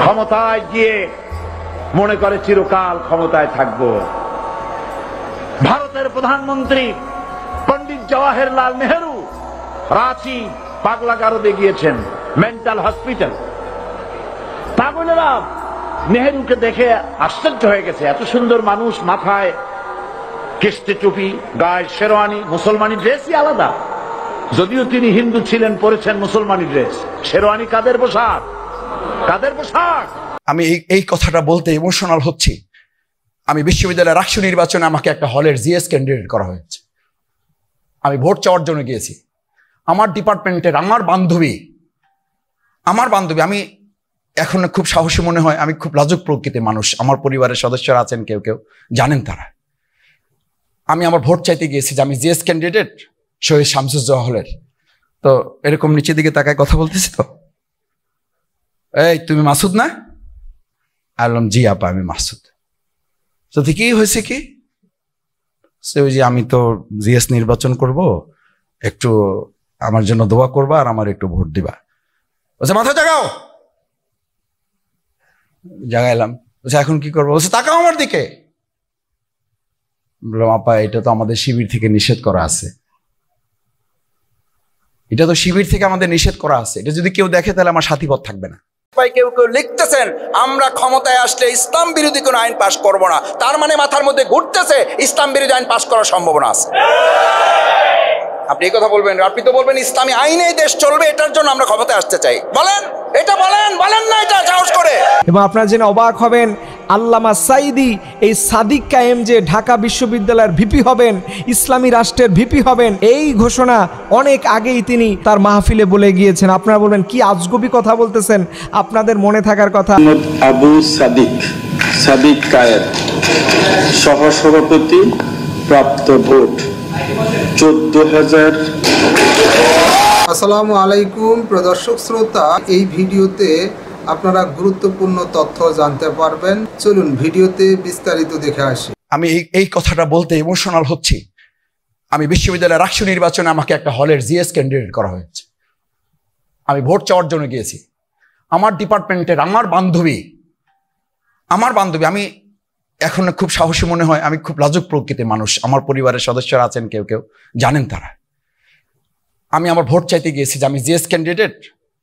ক্ষমতায় গিয়ে মনে করে চিরকাল ক্ষমতায় থাকবো। ভারতের প্রধানমন্ত্রী পণ্ডিত জওয়াহরলাল নেহেরু রাঁচি পাগলাগারদে গিয়েছেন, মেন্টাল হসপিটাল। পাগলেরা নেহেরুকে দেখে আশ্চর্য হয়ে গেছে, এত সুন্দর মানুষ, মাথায় কিস্তি টুপি, গায়ে শেরওয়ানি, মুসলমানি ড্রেসই আলাদা। যদিও তিনি হিন্দু ছিলেন, পরেছেন মুসলমানি ড্রেস। শেরওয়ানি কাদের পোশাক? কাদের পোশাক? আমি এই কথাটা বলতে ইমোশনাল হচ্ছি। আমি বিশ্ববিদ্যালয়ের রাষ্ট্র নির্বাচনে আমাকে একটা হলের জিএস ক্যান্ডিডেট করা হয়েছে। আমি ভোট চাওয়ার জন্য গিয়েছি। আমার ডিপার্টমেন্টের আমার বান্ধবী, আমি এখন খুব সাহসী মনে হয়, আমি খুব লাজুক প্রকৃতির মানুষ। আমার পরিবারের সদস্যরা আছেন, কেউ কেউ জানেন তারা। আমি আমার ভোট চাইতে গিয়েছি যে আমি জিএস ক্যান্ডিডেট শহীদ শামসুজ্জোহা হলের। তো এরকম নিচের দিকে তাকায় কথা বলতেছি, তো এই তুমি মাসুদ না? বললাম জি আপা, আমি মাসুদ। তো কি হয়েছে কি? সে ওই যে আমি তো জিএস নির্বাচন করব, একটু আমার জন্য দোয়া করবা আর আমার একটু ভোট দিবা। বলছে মাথা জাগাও। জাগাইলাম। বলছে এখন কি করবো? বলছে তাকাও আমার দিকে। বললাম আপা, এটা তো আমাদের শিবির থেকে নিষেধ করা আছে। এটা তো শিবির থেকে আমাদের নিষেধ করা আছে। এটা যদি কেউ দেখে তাহলে আমার সাথীপদ থাকবে না। কেউ কেউ লিখতেছেন আমরা ক্ষমতায় আসলে ইসলাম বিরোধী কোনো আইন পাশ করব না। তার মানে মাথার মধ্যে ঘুরতেছে ইসলাম বিরোধী আইন পাশ করার সম্ভাবনা আছে। আপনি এই কথা বলবেন, আপনি তো বলবেন ইসলামী আইনে দেশ চলবে, এটার জন্য আমরা ক্ষমতায় আসতে চাই। বলেন এটা, বলেন না এটা সাহস করে। এবং আপনারা জেনে অবাক হবেন, আল্লামা সাইদি এই সাদিক কায়েম যে ঢাকা বিশ্ববিদ্যালয়ের ভিপি হবেন, ইসলামী রাষ্ট্রের ভিপি হবেন, এই ঘোষণা অনেক আগেই তিনি তার মাহফিলে বলে গিয়েছেন। আপনারা বলবেন কি আজগুবি কথা বলতেছেন, আপনাদের মনে থাকার কথা। আবু সাদিক কায়েম সহসভাপতি, প্রাপ্ত ভোট 14,000। আসসালামু আলাইকুম প্রদর্শক শ্রোতা, এই ভিডিওতে আপনারা গুরুত্বপূর্ণ তথ্য জানতে পারবেন। চলুন ভিডিওতে বিস্তারিত দেখে আসি। আমি এই কথাটা বলতে ইমোশনাল হচ্ছি। আমি বিশ্ববিদ্যালয়ের রাষ্ট্র নির্বাচনে আমাকে একটা হলের জিএস ক্যান্ডিডেট করা হয়েছে। আমি ভোট চাওয়ার জন্য গিয়েছি। আমার ডিপার্টমেন্টের আমার বান্ধবী, আমি এখন খুব সাহসী মনে হয়, আমি খুব লাজুক প্রকৃতির মানুষ। আমার পরিবারের সদস্যরা আছেন, কেউ কেউ জানেন তারা। আমি আমার ভোট চাইতে গিয়েছি যে আমি জিএস ক্যান্ডিডেট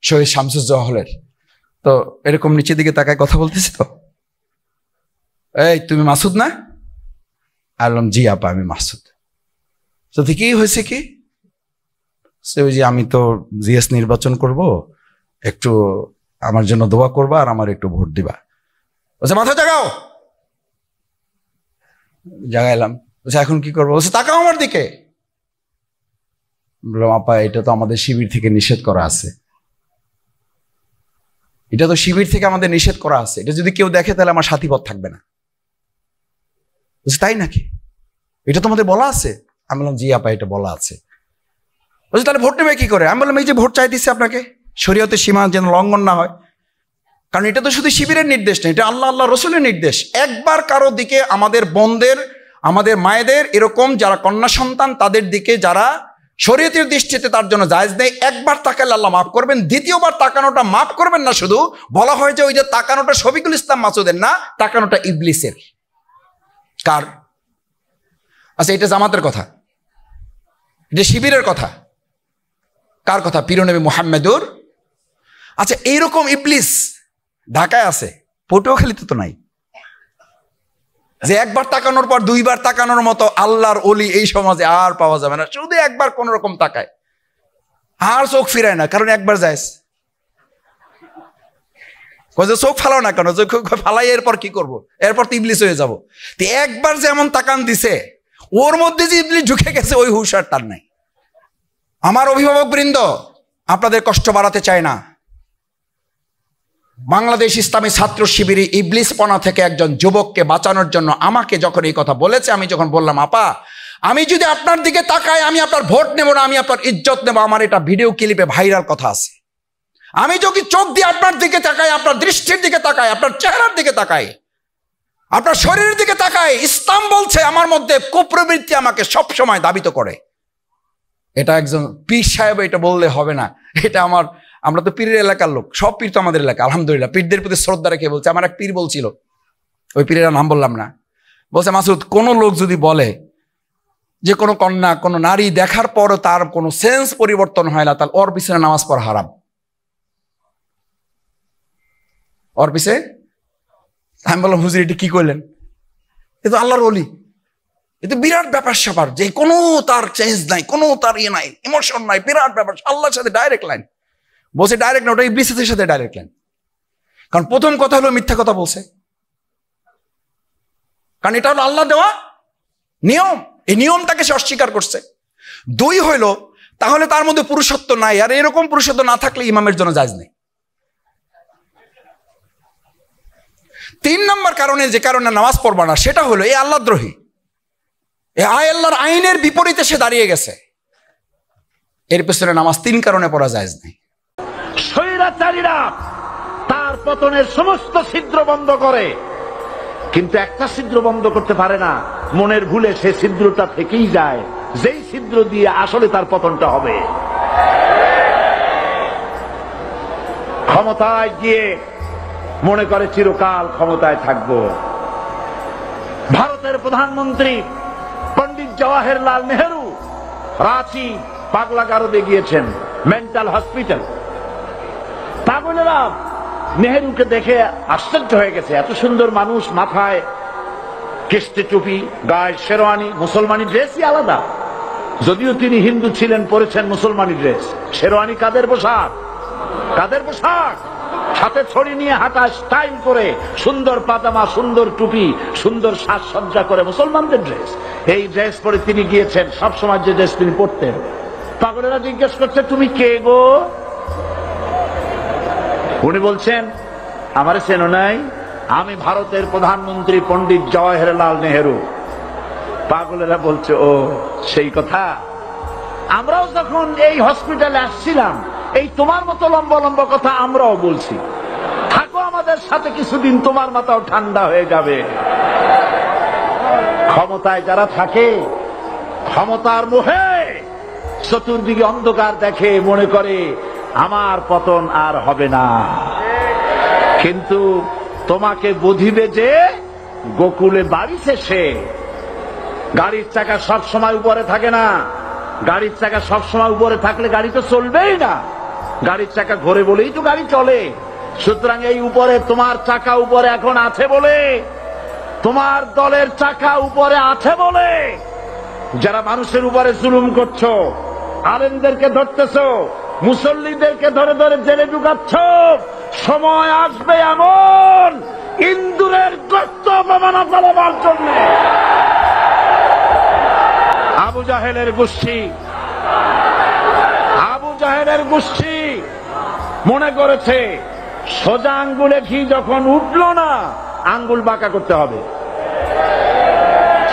শহীদ শামসুজ্জোহা হলের। তো এরকম নিচের দিকে তাকায় কথা বলতেছি, তো এই তুমি মাসুদ না? বললাম জি আপা, আমি মাসুদ। তো কি হয়েছে কি? সে ওই যে আমি তো জিএস নির্বাচন করব, একটু আমার জন্য দোয়া করবা আর আমার একটু ভোট দিবা। বলছে মাথা জাগাও। জাগাইলাম। বলছে এখন কি করবো? বলছে তাকাও আমার দিকে। বললাম আপা, এটা তো আমাদের শিবির থেকে নিষেধ করা আছে। এটা তো শিবির থেকে আমাদের নিষেধ করা আছে। এটা যদি কেউ দেখে তাহলে আমার সাথীপদ থাকবে না। বলছে তাই নাকি? এটা তো আমাদের বলা আছে। আমি বললাম জি আপা, এটা বলা আছে। বলছে তাহলে ভোট নেবে কি করে? আমি বললাম এই যে ভোট চাইতেছি আপনাকে, শরীয়তের সীমা যেন লঙ্ঘন না হয়। কারণ এটা তো শুধু শিবিরের নির্দেশ না, এটা আল্লাহ রসুলের নির্দেশ। একবার কারো দিকে আমাদের বোনদের, আমাদের মায়েদের, এরকম যারা কন্যা সন্তান তাদের দিকে যারা শরীয়তের দৃষ্টিতে তার জন্য জায়েজ নেই, একবার তাকালে আল্লাহ মাফ করবেন। দ্বিতীয়বার তাকানোটা মাফ করবেন না, শুধু বলা হয় যে ওই যে তাকানোটা শফিকুল ইসলাম মাসুদের না, তাকানোটা ইবলিসের। কার? আচ্ছা এটা জামাতের কথা, এটা শিবিরের কথা। কার কথা? প্রিয়নবী মুহাম্মদুর। আচ্ছা এইরকম ইবলিস ঢাকায় আছে, পটুয়াখালীতে তো নাই। যে একবার তাকানোর পর দুইবার তাকানোর মতো আল্লাহর ওলি এই সমাজে আর পাওয়া যাবে না। শুধু একবার কোন রকম তাকায়, আর চোখ ফিরায় না, কারণ একবার যায়। চোখ ফালাও না কেন? চোখ ফালাই এরপর কি করব? এরপর তো ইবলিস হয়ে যাব। তো একবার যেমন তাকান দিছে, ওর মধ্যে যে ইবলিস ঢুকে গেছে, ওই হুঁশার তার নাই। আমার অভিভাবক বৃন্দ, আপনাদের কষ্ট বাড়াতে চায় না। বাংলাদেশ ইসলামী ছাত্র শিবিরে ইবলিসপনা থেকে একজন যুবককে বাঁচানোর জন্য আমাকে যখন এই কথা বলেছে, আমি যখন বললাম আপা আমি যদি আপনার দিকে তাকাই, আমি আপনার ভোট নেব না, আমি আপনার ইজ্জত নেব। আমার এটা ভিডিও ক্লিপে ভাইরাল কথা আছে। আমি যদি চোখ দিয়ে আপনার দিকে তাকাই, আপনার দৃষ্টির দিকে তাকাই, আপনার চেহারার দিকে তাকাই, আপনার শরীরের দিকে তাকাই, ইসলাম বলছে আমার মধ্যে কুপ্রবৃত্তি আমাকে সব সময় দাবিত করে। এটা একজন পীর সাহেব এটা বললে হবে না, এটা আমরা তো পীরের এলাকার লোক, সব পীর তো আমাদের এলাকা, আলহামদুলিল্লাহ। পীরদের প্রতি শ্রদ্ধা রেখে বলছে, আমার এক পীর বলছিল, ওই পীরের নাম বললাম না, বলছে মাসুদ, কোন লোক যদি বলে যে কোনো কন্যা কোনো নারী দেখার পরও তার কোনো সেন্স পরিবর্তন হয় না, তাহলে ওর পিছনে নামাজ পড়া হারাম। ওর পিছে আমি বললাম, হুজুর এটা কি করলেন? এ তো আল্লাহর ওলি, এ তো বিরাট ব্যাপার স্যাপার, যে কোনো তার চেঞ্জ নাই, কোনো তার ইয়ে নাই, ইমোশন নাই, বিরাট ব্যাপার, আল্লাহর সাথে ডাইরেক্ট লাইন। বলছে ডাইরেক্ট না, ওটা ইবলিসের সাথে ডাইরেক্ট লাইন। কারণ প্রথম কথা হলো মিথ্যা কথা বলছে, কারণ এটা হলো আল্লাহ দেওয়া নিয়ম, এই নিয়মটাকে সে অস্বীকার করছে। দুই হইল, তাহলে তার মধ্যে পুরুষত্ব নাই, আর এরকম পুরুষত্ব না থাকলে ইমামের জন্য জায়েজ নেই। তিন নম্বর কারণে, যে কারণে নামাজ পড়বা না, সেটা হলো এই আল্লাহদ্রোহী, এই আল্লাহর আইনের বিপরীতে সে দাঁড়িয়ে গেছে। এর পেছনে নামাজ তিন কারণে পড়া জায়েজ নেই। স্বৈরাচারীরা তার পতনের সমস্ত ছিদ্র বন্ধ করে, কিন্তু একটা ছিদ্র বন্ধ করতে পারে না, মনের ভুলে সে ছিদ্রটা থেকেই যায়, যেই ছিদ্র দিয়ে আসলে তার পতনটা হবে। ক্ষমতায় গিয়ে মনে করে চিরকাল ক্ষমতায় থাকবো। ভারতের প্রধানমন্ত্রী পণ্ডিত জওয়াহরলাল নেহেরু রাঁচি পাগলাগারদে গিয়েছেন, মেন্টাল হসপিটাল। পাগলেরা নেহেরুকে দেখে আশ্চর্য হয়ে গেছে, এত সুন্দর মানুষ, মাথায় কিস্তি টুপি, গায়ে শেরওয়ানি, মুসলমানি ড্রেসই আলাদা। যদিও তিনি হিন্দু ছিলেন, পরেছেন মুসলমানি ড্রেস। শেরওয়ানি কাদের পোশাক? কাদের পোশাক? হাতে ছড়ি নিয়ে হাঁটা স্টাইল করে, সুন্দর পাজামা, সুন্দর টুপি, সুন্দর সাজসজ্জা করে, মুসলমানদের ড্রেস। এই ড্রেস পরে তিনি গিয়েছেন, সবসময় যে ড্রেস তিনি পরতেন। পাগলেরা জিজ্ঞেস করছে, তুমি কে গো? উনি বলছেন, আমারে চেনো নাই? আমি ভারতের প্রধানমন্ত্রী পণ্ডিত জওয়াহরলাল নেহেরু। পাগলেরা বলছে, ও সেই কথা। আমরাও যখন এই হসপিটালে আসছিলাম, এই তোমার মতো লম্বা লম্বা কথা আমরাও বলছি। থাকো আমাদের সাথে কিছুদিন, তোমার মাথাও ঠান্ডা হয়ে যাবে। ক্ষমতায় যারা থাকে, ক্ষমতার মোহে চতুর্দিকে অন্ধকার দেখে, মনে করে আমার পতন আর হবে না। কিন্তু তোমাকে বুঝিবে যে গোকুলে বাড়ি শেষে। গাড়ির চাকা সব সময় উপরে থাকে না, গাড়ির চাকা সব সময় উপরে থাকলে গাড়ি তো চলবেই না। গাড়ির চাকা ঘোরে বলেই তো গাড়ি চলে। সুতরাং এই উপরে, তোমার চাকা উপরে এখন আছে বলে, তোমার দলের চাকা উপরে আছে বলে যারা মানুষের উপরে জুলুম করছো, আলেমদেরকে ধরতেছো, মুসল্লিদেরকে ধরে ধরে জেলে ঢুকাচ্ছ, সময় আসবে এমন ইন্দুরের গর্ত অপমানা ফেলাবার জন্য। আবু জাহেলের গোষ্ঠী, আবু জাহেলের গোষ্ঠী মনে করেছে সোজা আঙ্গুলে ঘি যখন উঠলো না, আঙ্গুল বাঁকা করতে হবে।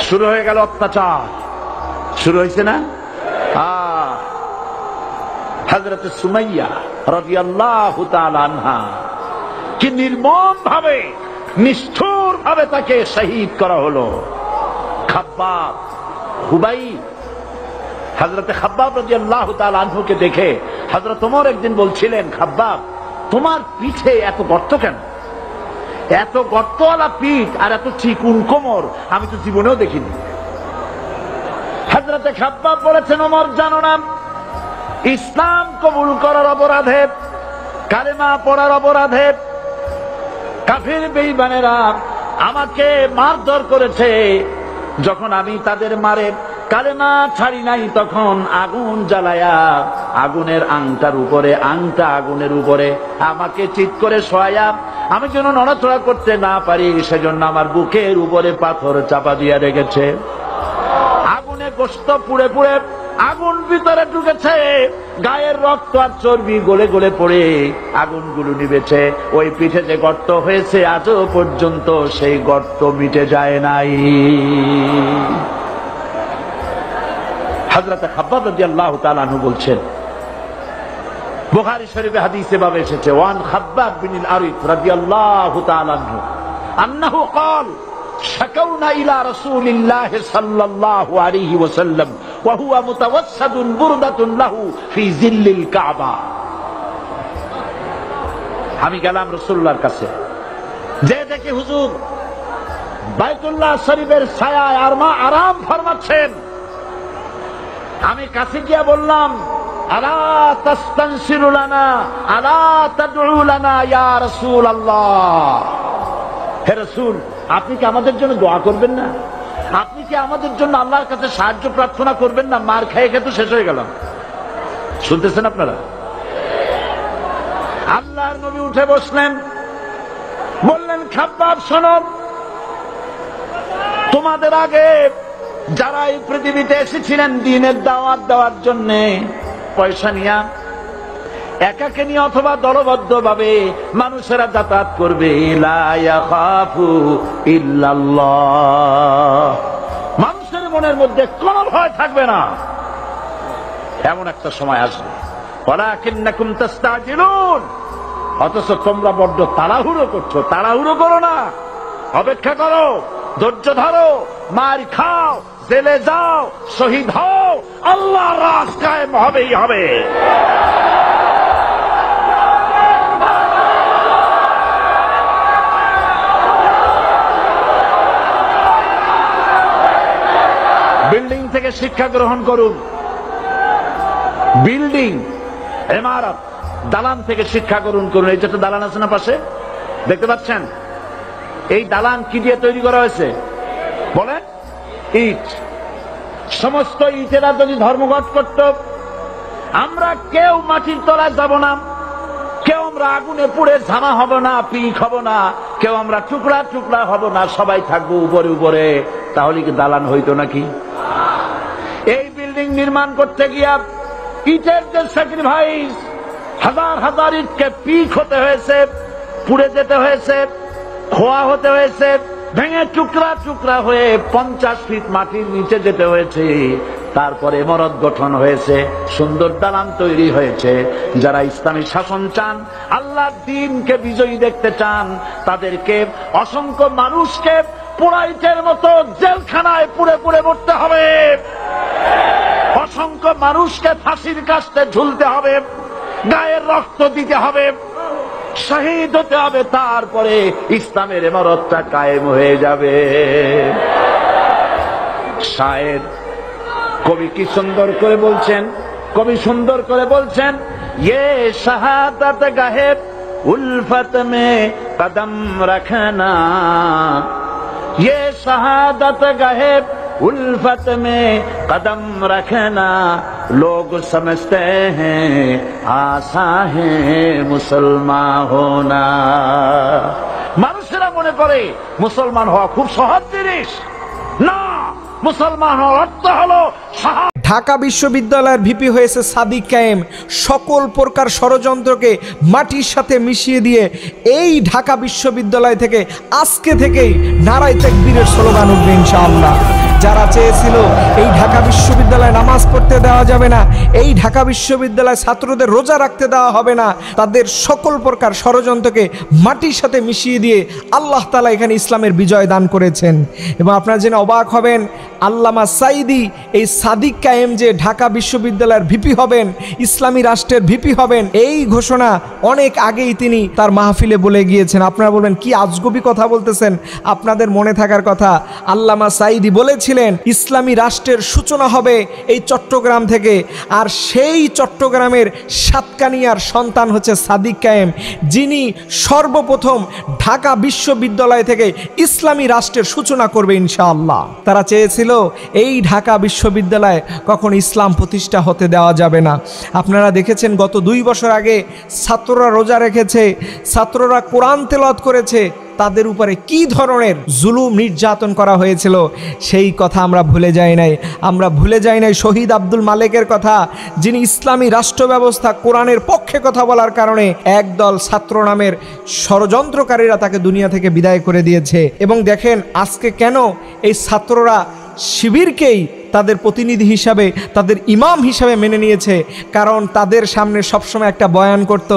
শুরু হয়ে গেল অত্যাচার, শুরু হয়েছে না? হযরত সুমাইয়া রাদিয়াল্লাহু তাআলা আনহা কি নির্মম ভাবে, নিষ্ঠুর ভাবে তাকে শহীদ করা হলো। খাব্বাব, হুবাইব, হযরত খাব্বাব রাদিয়াল্লাহু তাআলা আনহুকে দেখে হযরত ওমর একদিন বলছিলেন, খাব্বাব তোমার পিঠে এত গর্ত কেন? এত গর্তওয়ালা পিঠ আর এত চিকুন কোমর আমি তো জীবনেও দেখিনি। হযরত খাব্বাব বলেছেন, ওমর জানো না, ইসলাম কবুল করার অপরাধে, কালেমা পড়ার অপরাধে কাফির বেঈমানেরা আমাকে মারধর করেছে। যখন আমি তাদের মারে কালেমা ছাড়ি নাই, তখন আগুন জ্বালায়া আগুনের আংটার উপরে, আংটা আগুনের উপরে আমাকে চিৎ করে শোয়ায়া, আমি যেন নড়াচড়া করতে না পারি সেজন্য আমার বুকের উপরে পাথর চাপা দিয়া রেখেছে। আগুনে গোশত পুড়ে পুড়ে আগুন ভিতরে ঢুকেছে, গায়ের রক্ত আর চর্বি গলে গলে পড়ে আগুনগুলো নিবেছে। ওই পিঠে যে গর্ত হয়েছে আজও পর্যন্ত সেই গর্ত মিটে যায় নাই। হযরত খাব্বাব রাদিয়াল্লাহু তাআলা আনহু বলছেন, বুখারী শরীফে হাদিসে ভাবে এসেছে, ওয়ান খাব্বাব বিন আরিফ রাদিয়াল্লাহু তাআলা আনহু আন্নাহু قال شكونا إلى رسول الله صلى الله عليه وسلم وهو متوسد بردة له في ظل الكعبة. আমি গেলাম রাসূলুল্লাহর কাছে, যে দেখি হুজুর বাইতুল্লাহ শরীফের ছায়ায় আরাম ফরমাচ্ছেন। আমি কাছে গিয়ে বললাম, আলা তাস্তানসিরু লানা আলা তাদউ লানা ইয়া রাসূলুল্লাহ, হে রাসূল, আপনি কি আমাদের জন্য দোয়া করবেন না? আপনি কি আমাদের জন্য আল্লাহর কাছে সাহায্য প্রার্থনা করবেন না? মার খেয়ে খেয়ে তো শেষ হয়ে গেলাম। শুনতেছেন আপনারা? আল্লাহর নবী উঠে বসলেন, বললেন, খাব্বাব শোনো, তোমাদের আগে যারা এই পৃথিবীতে এসেছিলেন দ্বীনের দাওয়াত দেওয়ার জন্য, পয়সা নিয়া একাকে নিয়ে অথবা দলবদ্ধ ভাবে মানুষেরা যাতায়াত করবে, লা ইয়াখাফু ইল্লাল্লাহ, মানুষের মনের মধ্যে কোনো ভয় থাকবে না। এমন একটা সময় আসবে, ওয়ালাকিন্নাকুম তাস্তাজিলুন, অথচ তোমরা বড্ড তাড়াহুড়ো করছো। তাড়াহুড়ো করো না, অপেক্ষা করো, ধৈর্য ধরো, মার খাও, জেলে যাও, শহীদ হও, আল্লাহর রাজ কায়েম হবেই হবে। বিল্ডিং থেকে শিক্ষা গ্রহণ করুন, বিল্ডিং, ইমারত, দালান থেকে শিক্ষা গ্রহণ করুন। এই যে দালান আছে না পাশে, দেখতে পাচ্ছেন? এই দালান কি দিয়ে তৈরি করা হয়েছে বলেন? ইট। সমস্ত ইটেরা যদি ধর্মঘট করত, আমরা কেউ মাটির তলায় যাব না, কেউ আমরা আগুনে পুড়ে ঝামা হব না, পিক হব না, কেউ আমরা টুকরা টুকরা হব না, সবাই থাকবো উপরে উপরে, তাহলে কি দালান হইতো নাকি? এই বিল্ডিং নির্মাণ করতে গিয়া ইটের যে স্যাক্রিফাইস, হাজার হাজার ইটকে পিক হতে হয়েছে, পুড়ে যেতে হয়েছে, খোয়া হতে হয়েছে, ভেঙে টুকরা টুকরা হয়ে 50 ফিট মাটির নিচে যেতে হয়েছে, তারপরে ইমারত গঠন হয়েছে, সুন্দর দালান তৈরি হয়েছে। যারা ইসলামী শাসন চান, আল্লাহর দ্বীনকে বিজয়ী দেখতে চান, তাদেরকে অসংখ্য মানুষকে পোড়াইটের মতো জেলখানায় পুড়ে পুড়ে মরতে হবে, অসংখ্য মানুষকে ফাঁসির কাস্তে ঝুলতে হবে, গায়ের রক্ত দিতে হবে, শহীদ হতে হবে, তারপরে ইসলামের ইমারতটা কায়েম হয়ে যাবে। শায়ের কবি কি সুন্দর করে বলছেন, কবি সুন্দর করে বলছেন, ये शहादत गाहे उल्फत में कदम रखना, ये शहादत गाहे उल्फत में कदम रखना, लोग समझते हैं आसान है मुसलमान होना। মানুষেরা মনে করে মুসলমান হওয়া খুব সহজ জিনিস। না, মুসলমান হওয়ার অর্থ হলো ঢাকা বিশ্ববিদ্যালয়ের ভিপি হয়েছে সাদিক কায়েম। সকল প্রকার ষড়যন্ত্রকে মাটির সাথে মিশিয়ে দিয়ে এই ঢাকা বিশ্ববিদ্যালয় থেকে আজকে থেকেই নারায়ে তাকবীরের স্লোগান উঠবে ইনশাআল্লাহ। যারা চেয়েছিল এই ঢাকা বিশ্ববিদ্যালয়ে নামাজ পড়তে দেওয়া যাবে না, এই ঢাকা বিশ্ববিদ্যালয় ছাত্রদের রোজা রাখতে দেওয়া হবে না, তাদের সকল প্রকার ষড়যন্ত্রকে মাটির সাথে মিশিয়ে দিয়ে আল্লাহ তাআলা এখানে ইসলামের বিজয় দান করেছেন। এবং আপনারা জেনে অবাক হবেন, আল্লামা সাঈদী এই সাদিক কায়েম যে ঢাকা বিশ্ববিদ্যালয়ের ভিপি হবেন, ইসলামী রাষ্ট্রের ভিপি হবেন, এই ঘোষণা অনেক আগেই তিনি তার মাহফিলে বলে গিয়েছেন। আপনারা বলবেন কি আজগবি কথা বলতেছেন? আপনাদের মনে থাকার কথা, আল্লামা সাঈদী বলেছিলেন ইসলামী রাষ্ট্রের সূচনা হবে এই চট্টগ্রাম থেকে, আর সেই চট্টগ্রামের সাতকানিয়ার সন্তান হচ্ছে সাদিক কায়েম, যিনি সর্বপ্রথম ঢাকা বিশ্ববিদ্যালয় থেকে ইসলামী রাষ্ট্রের সূচনা করবে ইনশাআল্লাহ। তারা চেয়েছিল এই ঢাকা বিশ্ববিদ্যালয়ে কখন ইসলাম প্রতিষ্ঠা হতে দেওয়া যাবে না। আপনারা দেখেছেন গত 2 বছর আগে ছাত্ররা রোজা রেখেছে, ছাত্ররা কোরআন তেলাওয়াত করেছে, তাদের উপরে কি ধরনের জুলুম নির্যাতন করা হয়েছিল সেই কথা আমরা ভুলে যাই নাই। আমরা ভুলে যাই নাই শহীদ আব্দুল মালেকের কথা, যিনি ইসলামী রাষ্ট্র ব্যবস্থা কোরআনের পক্ষে কথা বলার কারণে একদল ছাত্র নামের ষড়যন্ত্রকারীরা তাকে দুনিয়া থেকে বিদায় করে দিয়েছে। এবং দেখেন আজকে কেন এই ছাত্ররা শিবিরকেই তাদের প্রতিনিধি হিসাবে, তাদের ইমাম হিসাবে মেনে নিয়েছে। কারণ তাদের সামনে সবসময় একটা বয়ান করত,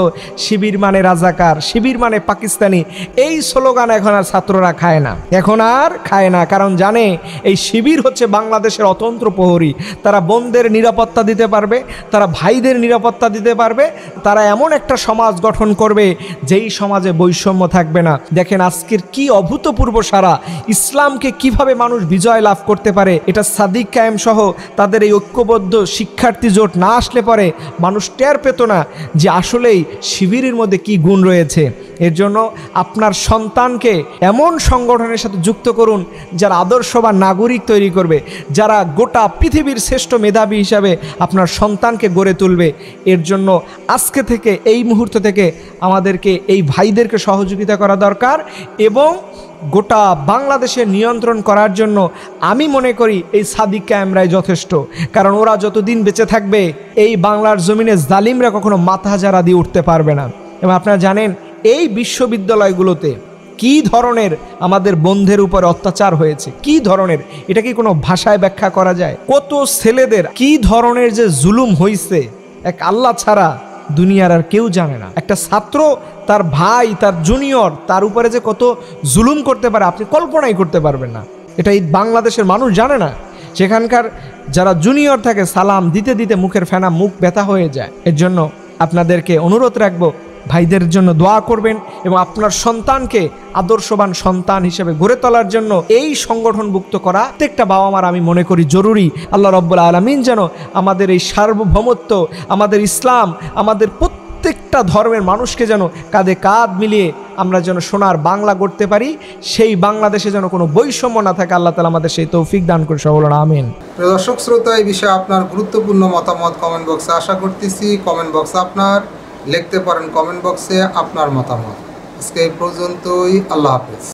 শিবির মানে রাজাকার, শিবির মানে পাকিস্তানি। এই স্লোগান এখন আর ছাত্ররা খায় না, এখন আর খায় না। কারণ জানে এই শিবির হচ্ছে বাংলাদেশের অতন্ত্র প্রহরী। তারা বোনদের নিরাপত্তা দিতে পারবে, তারা ভাইদের নিরাপত্তা দিতে পারবে, তারা এমন একটা সমাজ গঠন করবে যেই সমাজে বৈষম্য থাকবে না। দেখেন আজকের কি অভূতপূর্ব সারা, ইসলামকে কিভাবে মানুষ বিজয় লাভ করতে পারে, এটা সাদিক কায়েম সহ তাদের এই ঐক্যবদ্ধ শিক্ষার্থী জোট না আসলে পরে মানুষ টের পেত না যে আসলেই শিবিরের মধ্যে কি গুণ রয়েছে। এর জন্য আপনার সন্তানকে এমন সংগঠনের সাথে যুক্ত করুন যারা আদর্শবান নাগরিক তৈরি করবে, যারা গোটা পৃথিবীর শ্রেষ্ঠ মেধাবী হিসাবে আপনার সন্তানকে গড়ে তুলবে। এর জন্য আজকে থেকে, এই মুহূর্ত থেকে আমাদেরকে এই ভাইদেরকে সহযোগিতা করা দরকার এবং গোটা বাংলাদেশে নিয়ন্ত্রণ করার জন্য আমি মনে করি এই সাদিক কায়েমরাই যথেষ্ট। কারণ ওরা যতদিন বেঁচে থাকবে এই বাংলার জমিনে জালিমরা কখনো মাথা ঝাড়া দিয়ে উঠতে পারবে না। এবং আপনারা জানেন এই বিশ্ববিদ্যালয়গুলোতে কি ধরনের আমাদের বন্ধের উপর অত্যাচার হয়েছে, কি ধরনের, এটা কি কোনো ভাষায় ব্যাখ্যা করা যায়? কত ছেলেদের কি ধরনের যে জুলুম হয়েছে এক আল্লাহ ছাড়া দুনিয়ার আর কেউ জানে না। একটা ছাত্র তার ভাই, তার জুনিয়র, তার উপরে যে কত জুলুম করতে পারে আপনি কল্পনাই করতে পারবেন না। এটা এই বাংলাদেশের মানুষ জানে না। সেখানকার যারা জুনিয়র থাকে সালাম দিতে দিতে মুখের ফেনা, মুখ ব্যথা হয়ে যায়। এর জন্য আপনাদেরকে অনুরোধ রাখবো, ভাইদের জন্য দোয়া করবেন এবং আপনার সন্তানকে আদর্শবান সন্তান হিসেবে গড়ে তোলার জন্য এই সংগঠনভুক্ত করা প্রত্যেকটা বাবা মার আমি মনে করি জরুরি। আল্লাহ রাব্বুল আলামিন যেন আমাদের এই সার্বভৌমত্ব, আমাদের ইসলাম, আমাদের প্রত্যেকটা ধর্মের মানুষকে যেন কাঁধে কাঁধ মিলিয়ে আমরা যেন সোনার বাংলা গড়তে পারি, সেই বাংলাদেশে যেন কোনো বৈষম্য না থাকে। আল্লাহ তাআলা আমাদের সেই তৌফিক দান করে সকল আমিন। প্রিয় দর্শক শ্রোতা, এই বিষয়ে আপনার গুরুত্বপূর্ণ মতামত কমেন্ট বক্সে আশা করতেছি। কমেন্ট বক্সে আপনার লিখতে পারেন, কমেন্ট বক্সে আপনার মতামত। আজকে এই পর্যন্তই, আল্লাহ হাফেজ।